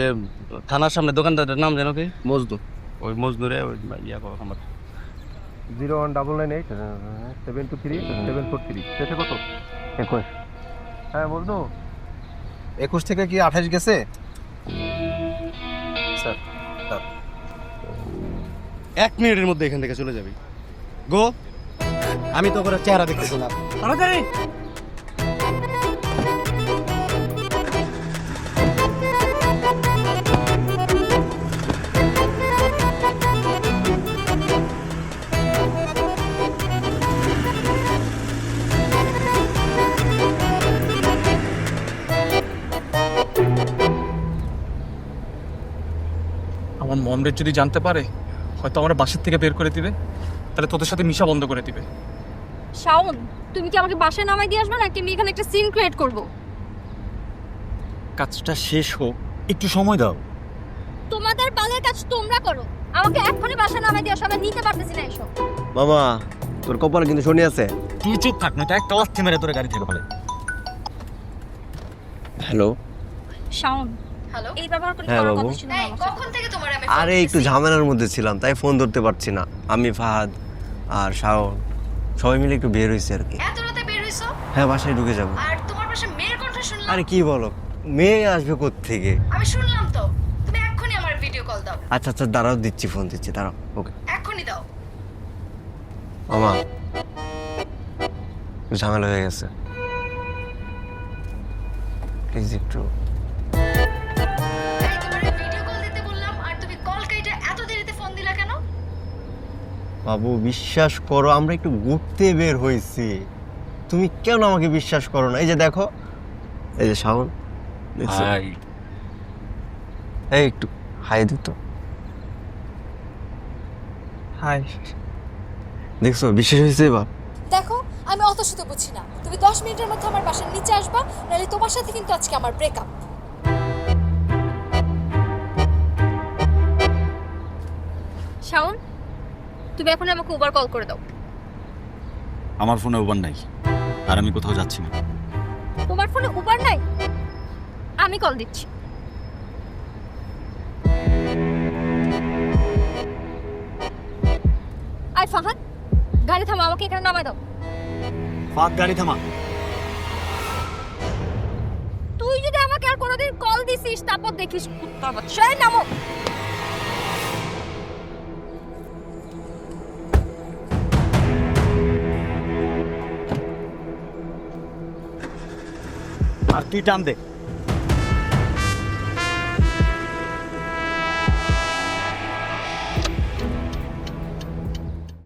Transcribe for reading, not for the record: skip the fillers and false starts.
যে থানার সামনে দোকানদারের নাম যেন কি? মজদু। ওই মজদুরে ওই ইয়া করো আমার 01998 723 শেষে কত? 21। হ্যাঁ মজদু, 21 থেকে কি 28 গেছে? স্যার 1 মিনিটের মধ্যে এখান থেকে চলে যাবি। গো। আমি তো করে চেহারা দেখতেছি না। তাড়াতাড়ি। আমার মমরেড যদি জানতে পারে হয়তো আমার বাসার থেকে বের করে দিবে, তাহলে তোদের সাথে মিশা বন্ধ করে দিবে। শাওন, তুমি কি আমাকে বাসায় নামাই দিয়ে আসবে নাকি আমি এখানে একটা সিন ক্রিয়েট করব? কাজটা শেষ হোক, একটু সময় দাও। তোমাদের বালের কাজ তোমরা করো, আমাকে এক্ষুনি বাসায় নামাই দিয়ে আসো, আমি নিতে পারতেছি না এসব। মামা, তোর কপালে কিন্তু শনি আছে। তুই চুপ থাক, না একটা লাথি মেরে তোর গাড়ি থেকে ফেলে। হ্যালো। শাওন, হ্যালো, এই ব্যবহার করে হ্যাঁ, তোমার বাবু। কথা শুনে আমার কখন থেকে তোমার আমি আরে একটু ঝামেলার মধ্যে ছিলাম, তাই ফোন ধরতে পারছি না। আমি ফাহাদ আর শাওন সবাই মিলে একটু বের হইছি আর কি। এত রাতে বের হইছো হ্যাঁ, বাসায় ঢুকে যাব। আর তোমার পাশে মেয়ের কণ্ঠ শুনলাম। আরে কি বলো, মেয়ে আসবে কোত্থেকে? আমি শুনলাম তো, তুমি এক্ষুনি আমার ভিডিও কল দাও, আচ্ছা আচ্ছা, দাঁড়াও, দিচ্ছি, ফোন দিচ্ছি, দাঁড়াও। ওকে এক্ষুনি দাও। মামা, ঝামেলা হয়ে গেছে, প্লিজ একটু। এই তোমার ভিডিও কল দিতে বললাম আর তুমি কল কেটে এত দেরিতে ফোন দিলা কেন? বাবু বিশ্বাস করো, আমরা একটু ঘুরতে বের হয়েছি, তুমি কেন আমাকে বিশ্বাস করো না? এই যে দেখো, এই যে শাওন, দেখছো? ভাই, এই একটু হাই দিত। হাই, দেখছো বিশ্বাস হয়েছে এবার? দেখো, আমি অত শত বুঝি না। তুমি 10 মিনিটের মধ্যে আমার বাসার নিচে আসবা, নাহলে তোমার সাথে কিন্তু আজকে আমার ব্রেকআপ। শাওন, তুমি এখন আমাকে উবার কল করে দাও। আমার ফোনে উবার নাই, আর আমি কোথাও যাচ্ছি না। তোমার ফোনে উবার নাই? আমি কল দিচ্ছি। আই ফাহাদ, গাড়ি থামা, আমাকে এখানে নামাই দাও। ফাঁক গাড়ি থামা। তুই যদি আমাকে আর কোনোদিন কল দিছিস তারপর দেখিস কুত্তার বাচ্চা। এই নামো। আর তুই টান দে।